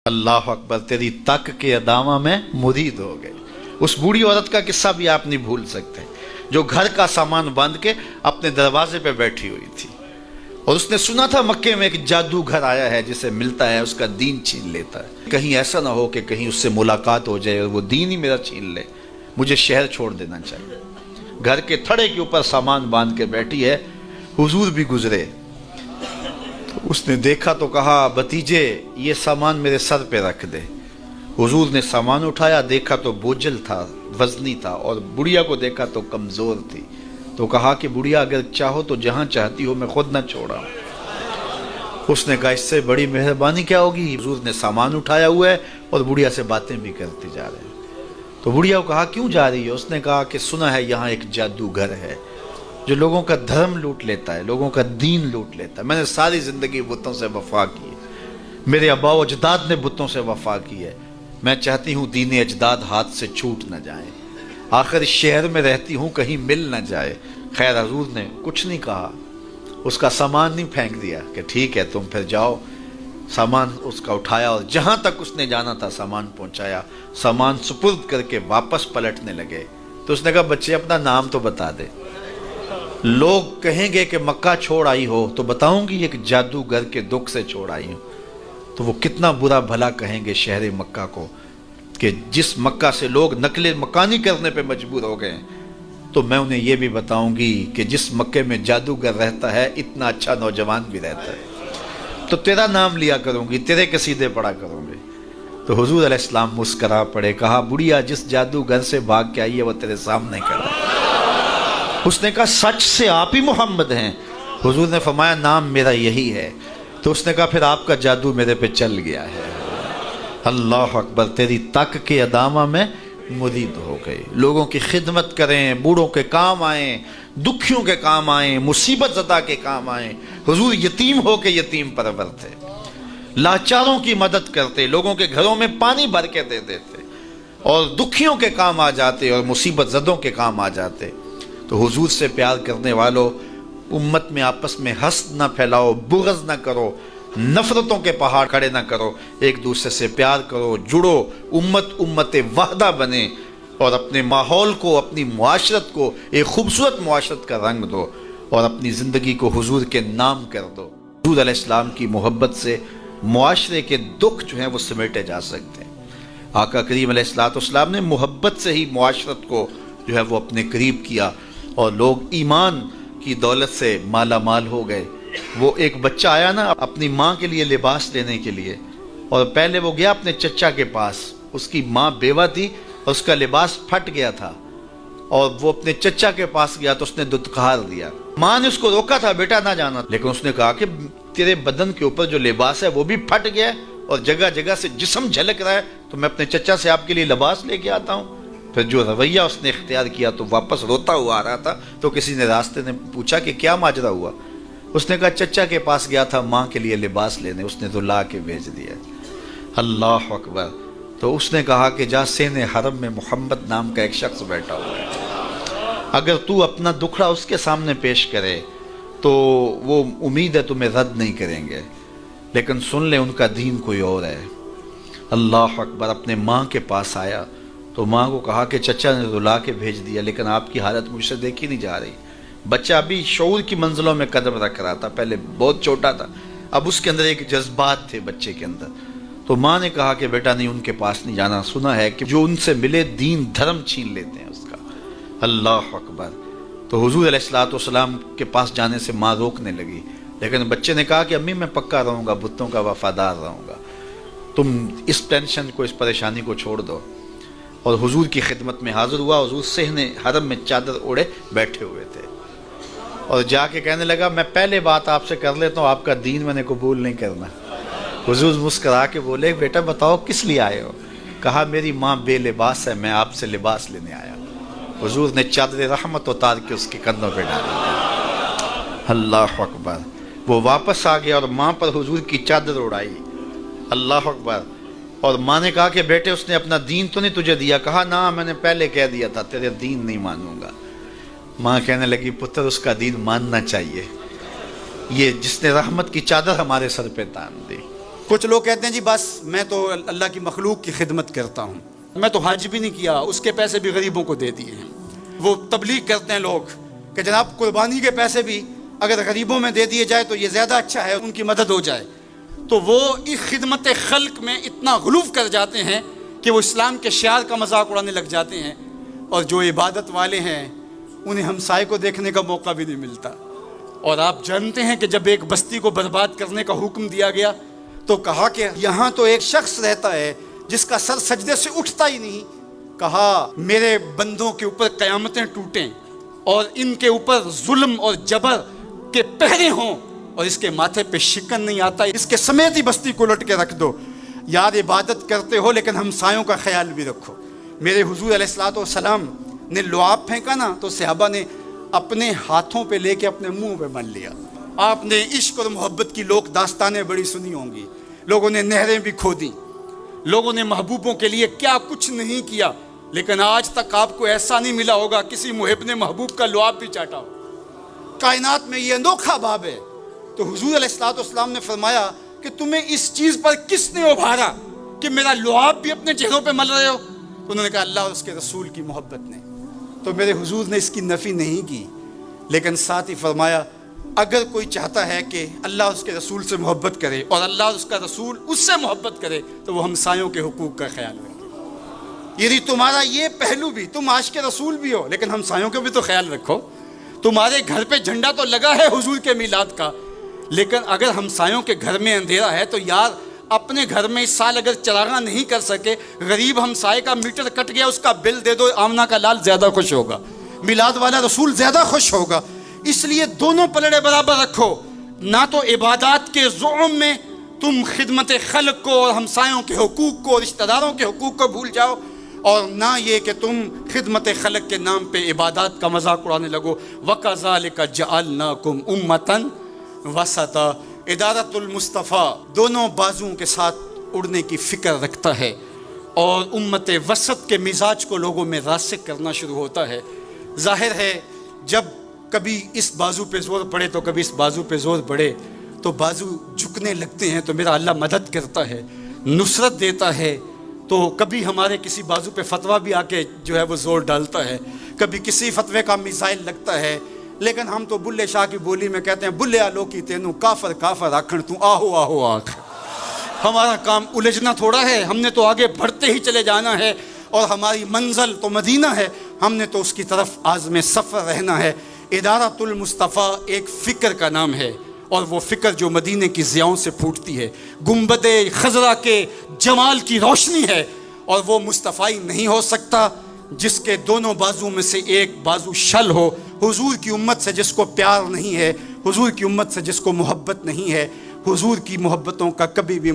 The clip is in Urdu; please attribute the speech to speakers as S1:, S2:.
S1: اللہ اکبر، تیری تک کے ادامہ میں مرید ہو گئے۔ اس بوڑھی عورت کا قصہ بھی آپ نہیں بھول سکتے، جو گھر کا سامان باندھ کے اپنے دروازے پہ بیٹھی ہوئی تھی، اور اس نے سنا تھا مکے میں ایک جادوگر آیا ہے جسے ملتا ہے اس کا دین چھین لیتا ہے، کہیں ایسا نہ ہو کہ کہیں اس سے ملاقات ہو جائے اور وہ دین ہی میرا چھین لے، مجھے شہر چھوڑ دینا چاہیے۔ گھر کے تھڑے کے اوپر سامان باندھ کے بیٹھی ہے، حضور بھی گزرے تو اس نے دیکھا تو کہا بھتیجے یہ سامان میرے سر پہ رکھ دے۔ حضور نے سامان اٹھایا، دیکھا تو بوجھل تھا، وزنی تھا، اور بڑھیا کو دیکھا تو کمزور تھی، تو کہا کہ بڑھیا اگر چاہو تو جہاں چاہتی ہو میں خود نہ چھوڑا۔ اس نے کہا اس سے بڑی مہربانی کیا ہوگی؟ حضور نے سامان اٹھایا ہوا ہے اور بڑھیا سے باتیں بھی کرتے جا رہے ہیں۔ تو بڑھیا کو کہا کیوں جا رہی ہے؟ اس نے کہا کہ سنا ہے یہاں ایک جادوگر ہے جو لوگوں کا دھرم لوٹ لیتا ہے، لوگوں کا دین لوٹ لیتا ہے۔ میں نے ساری زندگی بتوں سے وفا کی ہے، میرے آباء و اجداد نے بتوں سے وفا کی ہے، میں چاہتی ہوں دین اجداد ہاتھ سے چھوٹ نہ جائیں، آخر اس شہر میں رہتی ہوں کہیں مل نہ جائے۔ خیر حضور نے کچھ نہیں کہا، اس کا سامان نہیں پھینک دیا کہ ٹھیک ہے تم پھر جاؤ۔ سامان اس کا اٹھایا اور جہاں تک اس نے جانا تھا سامان پہنچایا، سامان سپرد کر کے واپس پلٹنے لگے تو اس نے کہا بچے اپنا نام تو بتا دے، لوگ کہیں گے کہ مکہ چھوڑ آئی ہو تو بتاؤں گی ایک جادوگر کے دکھ سے چھوڑ آئی ہوں، تو وہ کتنا برا بھلا کہیں گے شہر مکہ کو کہ جس مکہ سے لوگ نقل مکانی کرنے پہ مجبور ہو گئے، تو میں انہیں یہ بھی بتاؤں گی کہ جس مکے میں جادوگر رہتا ہے اتنا اچھا نوجوان بھی رہتا ہے، تو تیرا نام لیا کروں گی، تیرے قصیدے پڑھا کروں گی۔ تو حضور علیہ السلام مسکرا پڑے، کہا بڑھیا جس جادوگر سے بھاگ کے آئی ہے وہ تیرے سامنے کھڑا ہے۔ اس نے کہا سچ سے آپ ہی محمد ہیں؟ حضور نے فرمایا نام میرا یہی ہے۔ تو اس نے کہا پھر آپ کا جادو میرے پہ چل گیا ہے۔ اللہ اکبر، تیری تک کے ادامہ میں مرید ہو گئے، لوگوں کی خدمت کریں، بوڑھوں کے کام آئیں، دکھیوں کے کام آئیں، مصیبت زدہ کے کام آئیں۔ حضور یتیم ہو کے یتیم پرور تھے، لاچاروں کی مدد کرتے، لوگوں کے گھروں میں پانی بھر کے دے دیتے، اور دکھیوں کے کام آ جاتے اور مصیبت زدوں کے کام آ جاتے۔ تو حضور سے پیار کرنے والوں، امت میں آپس میں حسد نہ پھیلاؤ، بغض نہ کرو، نفرتوں کے پہاڑ کھڑے نہ کرو، ایک دوسرے سے پیار کرو، جڑو، امت وحدہ بنے، اور اپنے ماحول کو، اپنی معاشرت کو ایک خوبصورت معاشرت کا رنگ دو، اور اپنی زندگی کو حضور کے نام کر دو۔ حضور علیہ السلام کی محبت سے معاشرے کے دکھ جو ہیں وہ سمیٹے جا سکتے ہیں۔ آقا کریم علیہ السلام نے محبت سے ہی معاشرت کو جو ہے وہ اپنے قریب کیا، اور لوگ ایمان کی دولت سے مالا مال ہو گئے۔ وہ ایک بچہ آیا نا اپنی ماں کے لیے لباس لینے کے لیے، اور پہلے وہ گیا اپنے چچا کے پاس، اس کی ماں بیوہ تھی اور اس کا لباس پھٹ گیا تھا، اور وہ اپنے چچا کے پاس گیا تو اس نے دتکار دیا۔ ماں نے اس کو روکا تھا بیٹا نہ جانا، لیکن اس نے کہا کہ تیرے بدن کے اوپر جو لباس ہے وہ بھی پھٹ گیا ہے اور جگہ جگہ سے جسم جھلک رہا ہے، تو میں اپنے چچا سے آپ کے لیے لباس لے کے آتا ہوں۔ پھر جو رویہ اس نے اختیار کیا تو واپس روتا ہوا آ رہا تھا، تو کسی نے راستے نے پوچھا کہ کیا ماجرا ہوا؟ اس نے کہا چچا کے پاس گیا تھا ماں کے لیے لباس لینے، اس نے تو لا کے بھیج دیا۔ اللہ اکبر۔ تو اس نے کہا کہ جا سین حرم میں محمد نام کا ایک شخص بیٹھا ہوا ہے، اگر تو اپنا دکھڑا اس کے سامنے پیش کرے تو وہ امید ہے تمہیں رد نہیں کریں گے، لیکن سن لے ان کا دین کوئی اور ہے۔ اللہ اکبر۔ اپنے ماں کے پاس آیا تو ماں کو کہا کہ چچا نے تو لا کے بھیج دیا، لیکن آپ کی حالت مجھ سے دیکھی نہیں جا رہی۔ بچہ ابھی شعور کی منزلوں میں قدم رکھ رہا تھا، پہلے بہت چھوٹا تھا، اب اس کے اندر ایک جذبات تھے بچے کے اندر۔ تو ماں نے کہا کہ بیٹا نہیں ان کے پاس نہیں جانا، سنا ہے کہ جو ان سے ملے دین دھرم چھین لیتے ہیں اس کا۔ اللہ اکبر۔ تو حضور علیہ السلام کے پاس جانے سے ماں روکنے لگی، لیکن بچے نے کہا کہ امی میں پکا رہوں گا، بتوں کا وفادار رہوں گا، تم اس ٹینشن کو، اس پریشانی کو چھوڑ دو۔ اور حضور کی خدمت میں حاضر ہوا۔ حضور صحن حرم میں چادر اوڑے بیٹھے ہوئے تھے، اور جا کے کہنے لگا میں پہلے بات آپ سے کر لیتا ہوں، آپ کا دین میں نے قبول نہیں کرنا۔ حضور مسکرا کے بولے بیٹا بتاؤ کس لیے آئے ہو؟ کہا میری ماں بے لباس ہے، میں آپ سے لباس لینے آیا۔ حضور نے چادر رحمت اتار کے اس کے کندھوں پہ ڈالی۔ اللہ اکبر۔ وہ واپس آ گیا اور ماں پر حضور کی چادر اڑائی۔ اللہ اکبر۔ اور ماں نے کہا کہ بیٹے اس نے اپنا دین تو نہیں تجھے دیا؟ کہا نہ میں نے پہلے کہہ دیا تھا تیرے دین نہیں مانوں گا۔ ماں کہنے لگی پتر اس کا دین ماننا چاہیے، یہ جس نے رحمت کی چادر ہمارے سر پہ تان دی۔
S2: کچھ لوگ کہتے ہیں جی بس میں تو اللہ کی مخلوق کی خدمت کرتا ہوں، میں تو حج بھی نہیں کیا، اس کے پیسے بھی غریبوں کو دے دیے ہیں۔ وہ تبلیغ کرتے ہیں لوگ کہ جناب قربانی کے پیسے بھی اگر غریبوں میں دے دیے جائے تو یہ زیادہ اچھا ہے، ان کی مدد ہو جائے۔ تو وہ اس خدمت خلق میں اتنا غلو کر جاتے ہیں کہ وہ اسلام کے شعار کا مذاق اڑانے لگ جاتے ہیں، اور جو عبادت والے ہیں انہیں ہمسائے کو دیکھنے کا موقع بھی نہیں ملتا۔ اور آپ جانتے ہیں کہ جب ایک بستی کو برباد کرنے کا حکم دیا گیا تو کہا کہ یہاں تو ایک شخص رہتا ہے جس کا سر سجدے سے اٹھتا ہی نہیں، کہا میرے بندوں کے اوپر قیامتیں ٹوٹیں اور ان کے اوپر ظلم اور جبر کے پہرے ہوں اور اس کے ماتھے پہ شکن نہیں آتا، اس کے سمیت ہی بستی کو لٹ کے رکھ دو۔ یار عبادت کرتے ہو لیکن ہمسایوں کا خیال بھی رکھو۔ میرے حضور علیہ الصلوۃ والسلام نے لعاب پھینکا نا تو صحابہ نے اپنے ہاتھوں پہ لے کے اپنے منہ پہ مل لیا۔ آپ نے عشق اور محبت کی لوک داستانیں بڑی سنی ہوں گی، لوگوں نے نہریں بھی کھودی، لوگوں نے محبوبوں کے لیے کیا کچھ نہیں کیا، لیکن آج تک آپ کو ایسا نہیں ملا ہوگا کسی محب نے محبوب کا لعاب بھی چاٹا ہو۔ کائنات میں یہ انوکھا باب ہے۔ تو حضور علیہ الصلوۃ والسلام نے فرمایا کہ تمہیں اس چیز پر کس نے ابھارا کہ میرا لعاب بھی اپنے چہروں پہ مل رہے ہو؟ انہوں نے کہا اللہ اور اس کے رسول کی محبت نے۔ تو میرے حضور نے اس کی نفی نہیں کی، لیکن ساتھ ہی فرمایا اگر کوئی چاہتا ہے کہ اللہ اور اس کے رسول سے محبت کرے اور اللہ اور اس کا رسول اس سے محبت کرے تو وہ ہمسایوں کے حقوق کا خیال رکھے۔ یعنی تمہارا یہ پہلو بھی، تم عاشق رسول بھی ہو لیکن ہمسایوں کا بھی تو خیال رکھو۔ تمہارے گھر پہ جھنڈا تو لگا ہے حضور کے میلاد کا، لیکن اگر ہمسایوں کے گھر میں اندھیرا ہے تو یار اپنے گھر میں اس سال اگر چراغاں نہیں کر سکے، غریب ہمسائے کا میٹر کٹ گیا اس کا بل دے دو، آمنہ کا لال زیادہ خوش ہوگا، میلاد والا رسول زیادہ خوش ہوگا۔ اس لیے دونوں پلڑے برابر رکھو، نہ تو عبادات کے زعم میں تم خدمت خلق کو اور ہمسایوں کے حقوق کو، رشتہ داروں کے حقوق کو بھول جاؤ، اور نہ یہ کہ تم خدمت خلق کے نام پہ عبادات کا مذاق اڑانے لگو۔ وَكَذَلِكَ جَعَلْنَاكُمْ أُمَّةً وَسَطًا۔ ادارت المصطفیٰ دونوں بازوؤں کے ساتھ اڑنے کی فکر رکھتا ہے، اور امت وسط کے مزاج کو لوگوں میں راسخ کرنا شروع ہوتا ہے۔ ظاہر ہے جب کبھی اس بازو پہ زور پڑے تو کبھی اس بازو پہ زور پڑے تو بازو جھکنے لگتے ہیں، تو میرا اللہ مدد کرتا ہے، نصرت دیتا ہے۔ تو کبھی ہمارے کسی بازو پہ فتویٰ بھی آ کے جو ہے وہ زور ڈالتا ہے، کبھی کسی فتوے کا میزائل لگتا ہے، لیکن ہم تو بلے شاہ کی بولی میں کہتے ہیں بلے آلو کی تینوں کافر کافر آکھن تو آہو آہو آکھ۔ ہمارا کام الجھنا تھوڑا ہے، ہم نے تو آگے بڑھتے ہی چلے جانا ہے، اور ہماری منزل تو مدینہ ہے، ہم نے تو اس کی طرف عازم سفر رہنا ہے۔ ادارت المصطفیٰ ایک فکر کا نام ہے، اور وہ فکر جو مدینے کی ضیاؤں سے پھوٹتی ہے، گنبد خضرا کے جمال کی روشنی ہے، اور وہ مصطفی نہیں ہو سکتا جس کے دونوں بازو میں سے ایک بازو شل ہو۔ حضور کی امت سے جس کو پیار نہیں ہے، حضور کی امت سے جس کو محبت نہیں ہے، حضور کی محبتوں کا کبھی بھی